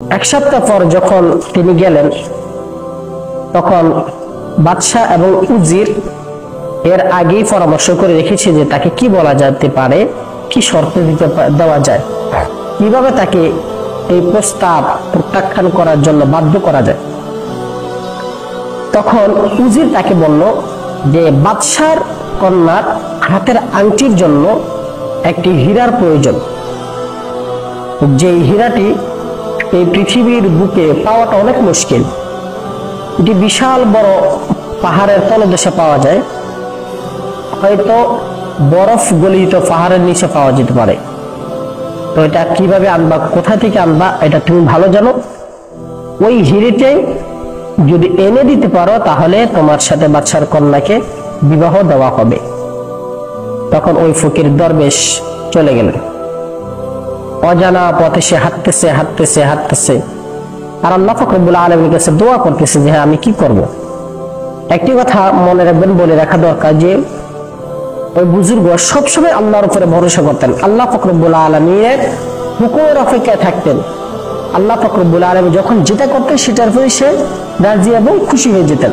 এক সপ্তাহ পর যখন তিনি গেলেন তখন বাদশাহ এবং উজির এর আগেই পরামর্শ করে রেখেছে যে তাকে কি বলা যেতে পারে, কি শর্ত দেওয়া যায়, কিভাবে তাকে এই প্রস্তাব প্রত্যাখ্যান করার জন্য বাধ্য করা যায়। তখন উজির তাকে বলল যে বাদশার কন্যার হাতের আংটির জন্য একটি হীরার প্রয়োজন, যে হীরাটি এই পৃথিবীর বুকে পাওয়াটা অনেক মুশকিল। এটি বিশাল বড় পাহাড়ের তলদেশে পাওয়া যায়, হয়তো বরফ গলিত পাহাড়ের নিচে পাওয়া যেতে পারে। তো এটা কিভাবে আনবা, কোথা থেকে আনবা, এটা তুমি ভালো জানো। ওই হিরেটাই যদি এনে দিতে পারো তাহলে তোমার সাথে বাদশার কন্যাকে বিবাহ দেওয়া হবে। তখন ওই ফকির দরবেশ চলে গেলেন। অজানা পথে সে হাঁটতেছে আর আল্লাহ পাক রব্বুল আলামিনের কাছে দোয়া করতেছে যে হ্যাঁ, আমি কি করব। একটি কথা মনে রাখবেন, বলে রাখা দরকার যে ওই বুজুর্গ সবসময় আল্লাহর উপরে ভরসা করতেন, আল্লাহ পাক রব্বুল আলামিনের হুকুমের অপেক্ষায় থাকতেন। আল্লাহ পাক রব্বুল আলামিন যখন যেটা করতেন সেটার উপরে সে রাজি এবং খুশি হয়ে যেতেন।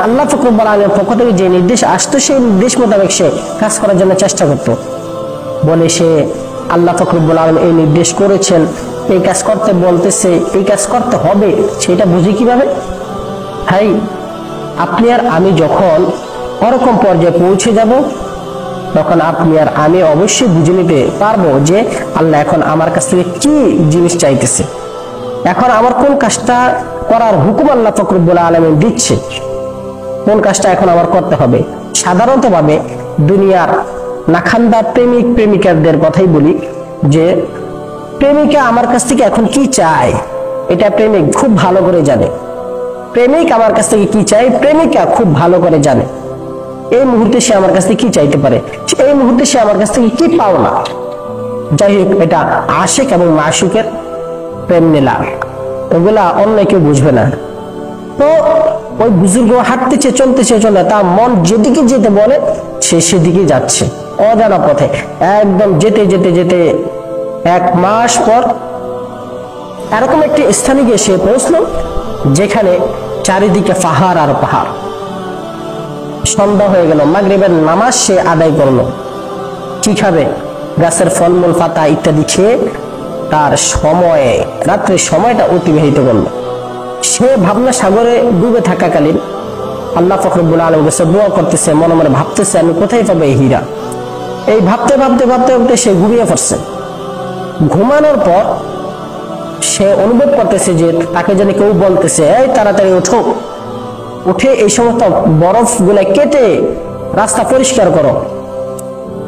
আল্লাহ পাক রব্বুল আলামিনের পক্ষ থেকে যে নির্দেশ আসতো সেই নির্দেশ মোতাবেক সে কাজ করার জন্য চেষ্টা করত। বলে সে আল্লাহ পাক রব্বুল আলামিন এই নির্দেশ করেছেন, এই কাজ করতে বলতেছে, এই কাজ করতে হবে, সেটা বুঝি কিভাবে? ভাই, আপনি আর আমি যখন ওরকম পর্যায়ে পৌঁছে যাব তখন আপনি আর আমি অবশ্যই বুঝে নিতে পারবো যে আল্লাহ এখন আমার কাছ থেকে কি জিনিস চাইতেছে, এখন আমার কোন কাজটা করার হুকুম আল্লাহ পাক রব্বুল আলামিন দিচ্ছে, কোন কাজটা এখন আমার করতে হবে। সাধারণত ভাবে দুনিয়ার নাখান্দা প্রেমিক প্রেমিকাদের কথাই বলি যে প্রেমিকা আমার কাছ থেকে এখন কি চায় এটা প্রেমিক খুব ভালো করে জানে, প্রেমিক আমার কাছ থেকে কি চায় প্রেমিকা খুব ভালো করে জানে। এই মুহূর্তে সে আমার কাছ থেকে কি চাইতে পারে, এই মুহূর্তে সে আমার কাছ থেকে কি পাও না। যাই হোক, এটা আশিক এবং মাশুকের প্রেম নীলা, ওগুলা অন্য কেউ বুঝবে না। তো ওই বুজুর্গ হাঁটতেছে, চলতেছে, তার মন যেদিকে যেতে বলে সে সেদিকে যাচ্ছে অজানা পথে। একদম যেতে যেতে যেতে 1 মাস পর এরকম একটি স্থানে গিয়ে সে পৌঁছল যেখানে চারিদিকে পাহাড় আর পাহাড়। সন্ধ্যা হয়ে গেল, মাগরিবের নামাজ সে আদায় করলো। কি খাবে? গাছের ফলমূল পাতা ইত্যাদি খেয়ে তার সময়ে রাত্রের সময়টা অতিবাহিত করলো। সে ভাবনা সাগরে ডুবে থাকাকালীন আল্লাহ পাক রব্বুল আলামিনের কাছে দোয়া করতেছে, মনে মনে ভাবতেছে আমি কোথায় পাবো এই হীরা। এই ভাবতে ভাবতে ভাবতে ভাবতে সে ঘুমিয়ে পড়ছে। ঘুমানোর পর সে অনুভব করতেছে যে তাকে যেন কেউ বলতেছে, এই তাড়াতাড়ি ওঠো, উঠে এই সমস্ত বরফ গুলা কেটে রাস্তা পরিষ্কার করো,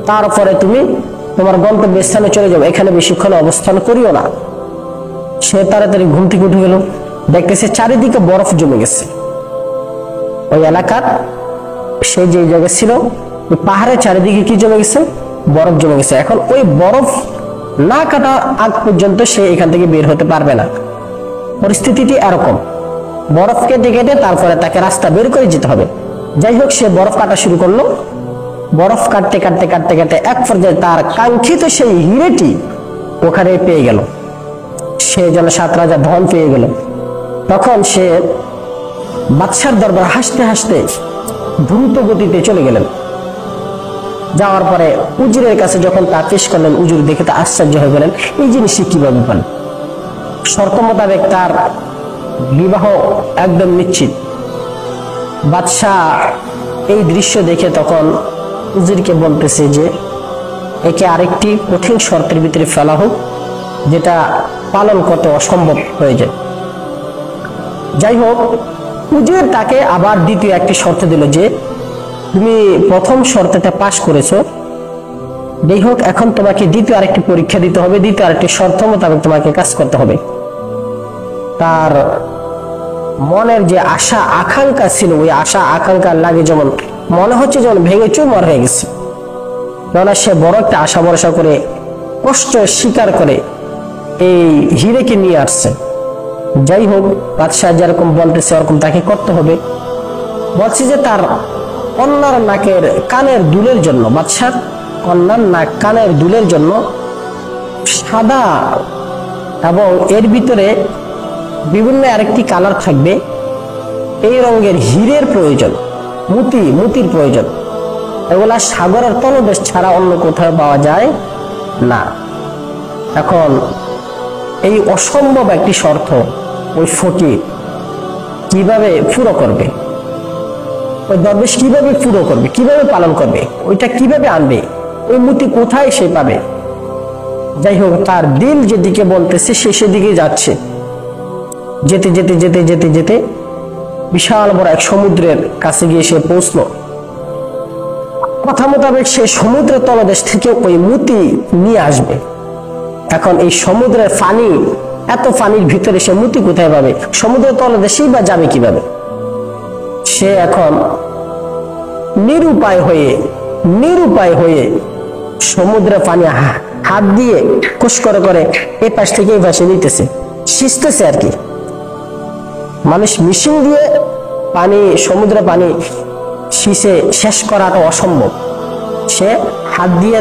তারপরে তুমি তোমার গন্তব্য স্থানে চলে যাবে, এখানে বেশিক্ষণ অবস্থান করিও না। সে তাড়াতাড়ি ঘুম থেকে উঠে গেল, দেখতেছে চারিদিকে বরফ জমে গেছে। ওই এলাকার সে যে জায়গায় ছিল পাহাড়ের চারিদিকে কি জমে গেছে? বরফ জমে গেছে। এখন ওই বরফ না কাটা আগ পর্যন্ত সে এখান থেকে বের হতে পারবে না। পরিস্থিতিটি এরকম, বরফ কেটে কেটে তারপরে তাকে রাস্তা বের করে যেতে হবে। যাই হোক, সে বরফ কাটা শুরু করলো। বরফ কাটতে কাটতে কাটতে কাটতে এক পর্যায়ে তার কাঙ্ক্ষিত সেই হিরেটি ওখানে পেয়ে গেল। সে যেন 7 রাজা ধন পেয়ে গেল। তখন সে বাদশার দরবার হাসতে হাসতে দ্রুত গতিতে চলে গেলেন। যাওয়ার পরে উজিরের কাছে যখন তা পেশ করলেন, উজির দেখে তা আশ্চর্য হয়ে গেলেন, এই জিনিসটি কিভাবে পান। শর্ত মোতাবেক তার বিবাহ একদম নিশ্চিত। বাদশাহ এই দৃশ্য দেখে তখন উজিরকে বলতেছে যে একে আরেকটি কঠিন শর্তের ভিতরে ফেলা হোক, যেটা পালন করতে অসম্ভব হয়ে যায়। যাই হোক, উজির তাকে আবার দ্বিতীয় একটি শর্ত দিল যে তুমি প্রথম শর্তটা পাশ করেছো, যাই হোক এখন তোমাকে দ্বিতীয় আরেকটি পরীক্ষা দিতে হবে, দ্বিতীয় আরেকটি শর্ত মোতাবেক তোমাকে কাজ করতে হবে। তার মনের যে আশা আকাঙ্ক্ষা ছিল, ওই আশা আকাঙ্ক্ষার লাগে যেমন মনে হচ্ছে যেমন ভেঙে চুরমার হয়ে গেছে। কেননা সে বড় একটা আশা ভরসা করে কষ্ট স্বীকার করে এই হিরেকে নিয়ে আসছে। যাই হোক, বাদশাহ যেরকম বলতেছে ওরকম তাকে করতে হবে। বলছে যে তার কন্যার নাকের কানের দুলের জন্য, বাদশার কন্যার নাক কানের দুলের জন্য সাদা এবং এর ভিতরে বিভিন্ন আরেকটি কালার থাকবে। এই রঙের হীরের প্রয়োজন, মুতির প্রয়োজন। এগুলা সাগরের তলদেশ ছাড়া অন্য কোথাও পাওয়া যায় না। এখন এই অসম্ভব একটি শর্ত ওই ফকির কিভাবে পুরো করবে, ওই দরবেশ কিভাবে পুরো করবে, কিভাবে পালন করবে, ওইটা কিভাবে আনবে, ওই মুতি কোথায় সে পাবে? যাই হোক, তার দিল যেদিকে বলতেছে সে সেদিকে যাচ্ছে। যেতে যেতে যেতে যেতে যেতে বিশাল বড় এক সমুদ্রের কাছে গিয়ে সে পৌঁছলো। কথা মোতাবেক সে সমুদ্রের তলদেশ থেকে ওই মুতি নিয়ে আসবে। এখন এই সমুদ্রের পানি, এত পানির ভিতরে সে মুতি কোথায় পাবে? সমুদ্রের তলদেশেই বা যাবে কিভাবে? সে এখন নিরুপায় হয়ে সমুদ্রের পানি হাত দিয়ে কুশ করে করে এই পাশ থেকে এই পাশে নিতেছে, সিঁচতেছে আর কি। মানুষ মেশিন দিয়ে পানি, সমুদ্রের পানি সিঁচে শেষ করাটা অসম্ভব। সে হাত দিয়ে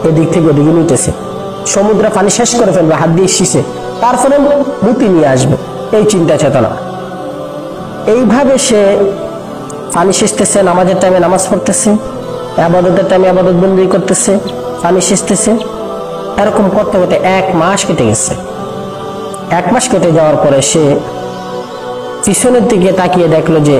এদিক থেকে ওদিকে নিতেছে, সমুদ্রের পানি শেষ করে ফেলবে হাত দিয়ে সিঁচে, তারপরে মুতি নিয়ে আসবে। এই চিন্তা চেতনা, এইভাবে সে পানি সিঁচতেছে, নামাজের টাইমে নামাজ পড়তেছে, আবাদতের টাইমে আবাদত বন্দি করতেছে, পানি সিঁচতেছে। এরকম করতে করতে 1 মাস কেটে গেছে। 1 মাস কেটে যাওয়ার পরে সে পিছনের দিকে তাকিয়ে দেখলো যে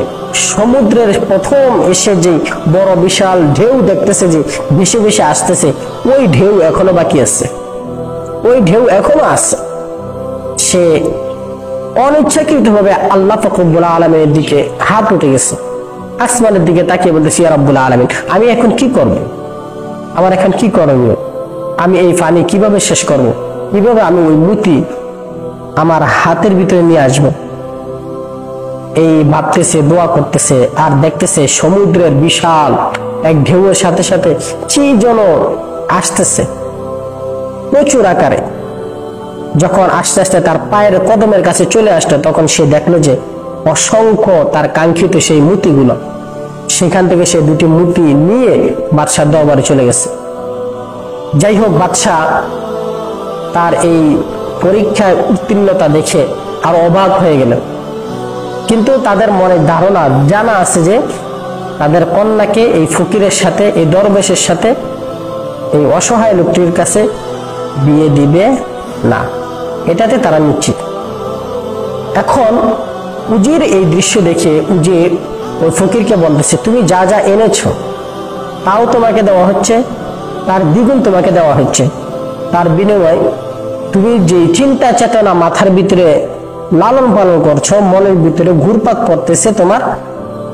সমুদ্রের প্রথম এসে যে বড় বিশাল ঢেউ দেখতেছে যে ভেসে ভেসে আসতেছে, ওই ঢেউ এখনো বাকি আছে, ওই ঢেউ এখনো আছে। সে অনিচ্ছাকৃতভাবে আল্লাহ পাক রব্বুল আলামিনের দিকে হাত উঠে গেছে, আসমানের দিকে তাকিয়ে বলতেছে, ইয়া রব্বুল আলামিন, আমি এখন কি করব? আমার এখন কি করণীয়? আমি এই পানি কিভাবে শেষ করব? কিভাবে আমি ওই মুতি আমার হাতের ভিতরে নিয়ে আসবো? এই ভাবতেছে, দোয়া করতেছে, আর দেখতেছে সমুদ্রের বিশাল এক ঢেউয়ের সাথে সাথে কি যেন আসতেছে প্রচুর আকারে। যখন আস্তে আস্তে তার পায়ের কদমের কাছে চলে আসলো, তখন সে দেখলো যে অসংখ্য তার কাঙ্ক্ষিত সেই মুতিগুলো। সেখান থেকে সে 2টি মুতি নিয়ে বাদশার দরবারে চলে গেছে। যাই হোক, বাদশা তার এই পরীক্ষায় উত্তীর্ণতা দেখে আরো অবাক হয়ে গেলেন। কিন্তু তাদের মনে ধারণা, জানা আছে যে তাদের কন্যাকে এই ফকিরের সাথে, এই দরবেশের সাথে, এই অসহায় লোকটির কাছে বিয়ে দিবে না, এটাতে তারা নিশ্চিত। এখন উজির এই দৃশ্য দেখে উজির ওই ফকিরকে বলতেছে, তুমি যা যা এনেছো তাও তোমাকে দেওয়া হচ্ছে, তার দ্বিগুণ তোমাকে দেওয়া হচ্ছে। তার বিনিময়ে তুমি যে চিন্তা চেতনা মাথার ভিতরে লালন পালন করছো, মনের ভিতরে ঘুরপাক করতেছে, তোমার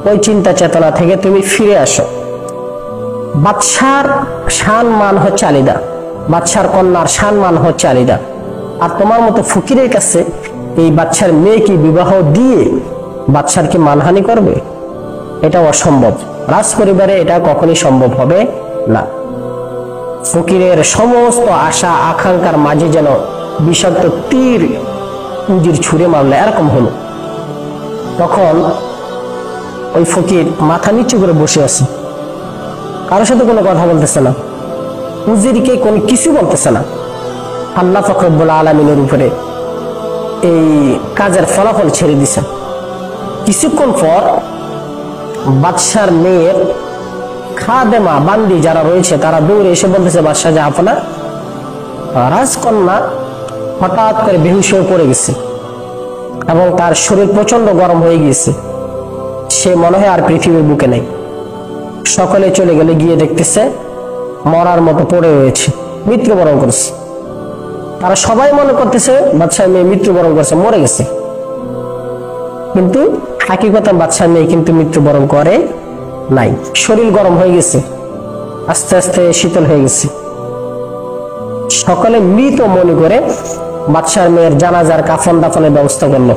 ওই চিন্তা চেতনা থেকে তুমি ফিরে আসো। বাদশার সম্মান হচ্ছে আলিদা, বাদশার কন্যার সম্মান হচ্ছে আলিদা। আর তোমার মতো ফকিরের কাছে এই বাদশার মেয়েকে বিবাহ দিয়ে বাদশার কি মানহানি করবে? এটা অসম্ভব। রাজ পরিবারে এটা কখনই সম্ভব হবে না। ফকিরের সমস্ত আশা আকাঙ্ক্ষার মাঝে যেন বিষাক্ত তীর উজির ছুঁড়ে মারলে এরকম হলো। তখন ওই ফকির মাথা নিচু করে বসে আছে, কারোর সাথে কোনো কথা বলতেছে না, উজিরকে কোনো কিছু বলতেছে না। আল্লাহ পাক রব্বুল আলামিনের উপরে এই কাজের ফলাফল ছেড়ে দিছে। কিছুক্ষণ পর বাদশার মেয়ের খাদেমা, বান্দি যারা রয়েছে, তারা দৌড়ে এসে বলতেছে, বাদশাহ জাহাপনা, রাজকন্যা হঠাৎ করে বেহুশ হয়ে পড়ে গেছে এবং তার শরীর প্রচন্ড গরম হয়ে গিয়েছে। সে মনে হয় আর পৃথিবীর বুকে নেই। সকলে চলে গেলে গিয়ে দেখতেছে মরার মতো পড়ে রয়েছে, মৃত্যুবরণ করছে। তারা সবাই মনে করতেছে বাদশাহ মেয়ে মৃত্যুবরণ করছে, মরে গেছে। কিন্তু হাকিকতে বাদশাহ মেয়ে কিন্তু মৃত্যুবরণ করে নাই, শরীর গরম হয়ে গেছে, আস্তে আস্তে শীতল হয়ে গেছে। সকলে মৃত মনে করে বাদশার মেয়ের জানাজার কাফন দাফনের ব্যবস্থা করলো।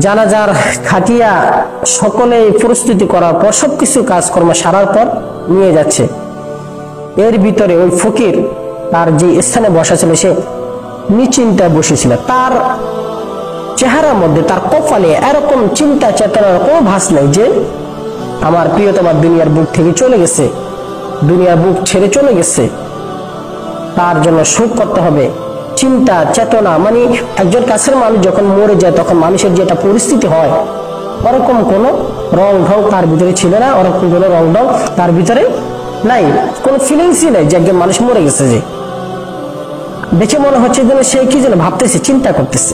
জানাজার খাটিয়া সকলে প্রস্তুতি করার পর, সবকিছু কাজকর্ম সারার পর নিয়ে যাচ্ছে। এর ভিতরে ওই ফকির তার যে স্থানে বসা ছিল, সে নিশ্চিন্তায় বসেছিল। তার চেহারার মধ্যে, তার কপালে এরকম চিন্তা চেতনার কোনো ভাস নেই যে আমার প্রিয়তমা দুনিয়ার বুক থেকে চলে গেছে, দুনিয়ার বুক ছেড়ে চলে গেছে, তার জন্য শোক করতে হবে, চিন্তা চেতনা, মানে একজন কাছের মানুষ যখন মরে যায় তখন মানুষের যেটা পরিস্থিতি হয়, ওরকম কোনো রং ঢং তার ভিতরে ছিল না, ওরকম কোনো রং ঢং তার ভিতরে নাই, কোনো ফিলিংসই নাই যে একজন মানুষ মরে গেছে। যে দেখে মনে হচ্ছে যেন সে কি যেন ভাবতেছে, চিন্তা করতেছে।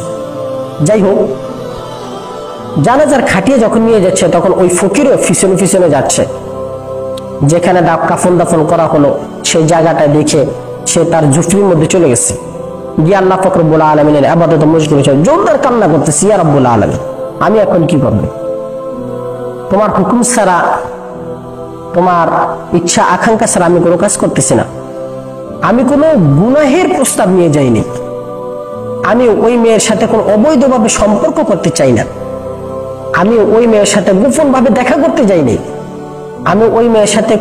যাই হোক, জানাজার খাটিয়ে যখন নিয়ে যাচ্ছে তখন ওই ফকিরও পিছনে পিছনে যাচ্ছে। যেখানে কাফন দাফন করা হলো সেই জায়গাটা দেখে সে তার ঝুপড়ির মধ্যে চলে গেছে, গিয়ে আল্লাহ পাক রব্বুল আলামিনের ইবাদতে মশগুল হয়েছে, জোরদার কান্না করতেছে, ইয়া রাব্বুল আলামিন, আমি এখন কি করব? তোমার হুকুম ছাড়া, তোমার ইচ্ছা আকাঙ্ক্ষা ছাড়া আমি কোনো কাজ করতেছি না। আমি কোনো গুনাহের প্রস্তাব নিয়ে যাইনি, আমি ওই মেয়ের সাথে কোনো অবৈধভাবে সম্পর্ক করতে চাই না, আমি ওই মেয়ের সাথে গোপন ভাবে দেখা করতে যাইনি, আমি ওই মেয়ের সাথে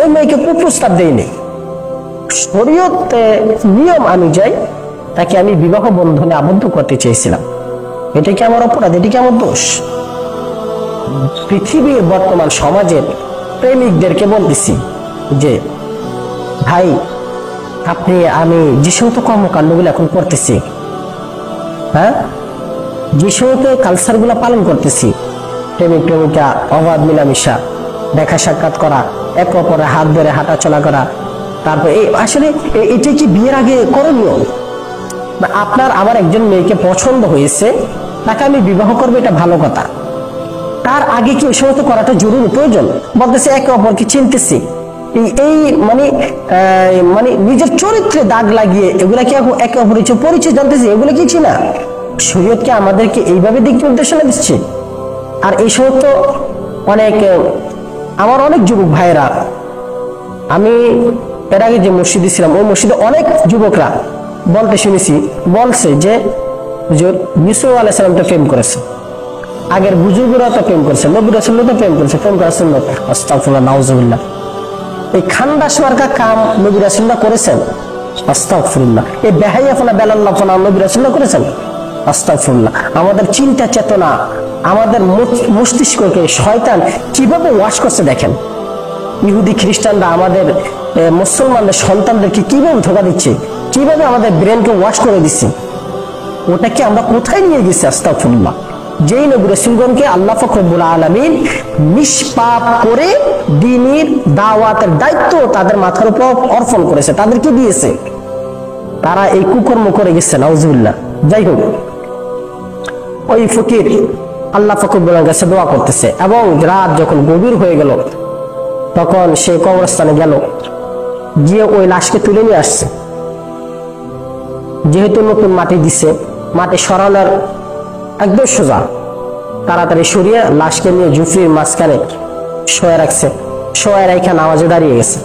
ওই মেয়েকে কুপ্রস্তাব দেইনি। শরীয়তে নিয়ম অনুযায়ী তাকে আমি বিবাহ বন্ধনে আবদ্ধ করতে চেয়েছিলাম। এটা কি আমার অপরাধ? এটা কি আমার দোষ? পৃথিবীর বর্তমান সমাজের প্রেমিকদেরকে বলতেছি যে ভাই, আপনি আমি যে সমস্ত কর্মকাণ্ডগুলো এখন করতেছি, হ্যাঁ, যে সমস্ত কালচার গুলা পালন করতেছি, প্রেমিক প্রেমিকা, অবাধ মিলামিশা, দেখা সাক্ষাৎ করা, একে অপরের হাত ধরে হাঁটা চলা করা, তারপর আসলে এটা কি বিয়ের আগে করণীয়? আপনার আমার একজন মেয়েকে পছন্দ হয়েছে, তাকে আমি বিবাহ করবো, এটা ভালো কথা। তার আগে কি এই সমস্ত করাটা জরুরি প্রয়োজন? বলতেছে একে অপরকে চিনতেছি, এই মানে মানে নিজের চরিত্রে দাগ লাগিয়ে এগুলা কি একে অপরের পরিচয় জানতেছি, এগুলো কি চিনা? শরীয়ত কি আমাদেরকে এইভাবে দিক নির্দেশনা দিচ্ছে? আর এই সমস্ত অনেক আমার অনেক যুবক ভাইয়েরা, আমি এর আগে যে মসজিদে ছিলাম ওই মসজিদে অনেক যুবকরা বলতে শুনেছি, বলছে যে হুজুর ইউসুফ আলাইহিস সালাম তো প্রেম করেছে, আগের বুজুর্গরা তো প্রেম করেছে, নবী রাসূলরা তো প্রেম করেছে, প্রেম করার সুন্নাত। আস্তাগফিরুল্লাহ, নাউজুবিল্লাহ। এই খান্দাস মার্কা কাম নবী রাসূলরা করেছেন? আস্তাগফিরুল্লাহ। এই বেহাইয়াপনা বেলাল্লাহপনা নবী রাসূলরা করেছেন? আস্তাগফিরুল্লাহ। আমাদের চিন্তা চেতনা, আমাদের মস্তিষ্ককে শয়তান কিভাবে ওয়াশ করছে দেখেন। ইহুদি খ্রিস্টানরা আমাদের মুসলমানদের সন্তানদেরকে কিভাবে ধোঁকা দিচ্ছে, কিভাবে আমাদের ব্রেনকে ওয়াশ করে দিচ্ছে, ওটাকে আমরা কোথায় নিয়ে গেছি? আস্তাগফিরুল্লাহ। যেই নবী রাসূলগণকে আল্লাহ পাক রব্বুল আলামিন নিষ্পাপ করে দ্বীনের দাওয়াতের দায়িত্ব তাদের মাথার উপর অর্পণ করেছে, তাদেরকে দিয়েছে, তারা এই কুকর্ম করে গেছে, নাউজুবিল্লাহ। যাই হোক, ওই ফকির আল্লাহ পাক রব্বুল আলামিনের কাছে দোয়া করতেছে, এবং রাত যখন গভীর হয়ে গেল তখন সে কবরস্থানে গেল, গিয়ে ওই লাশকে তুলে নিয়ে আসছে। যেহেতু নতুন মাটি দিছে, মাটি সরানোর একদম সোজা, তাড়াতাড়ি সরিয়ে লাশকে নিয়ে ঝুপড়ির মাঝখানে শোয়া রাখছে, শোয়া রেখে নামাজে দাঁড়িয়ে গেছে।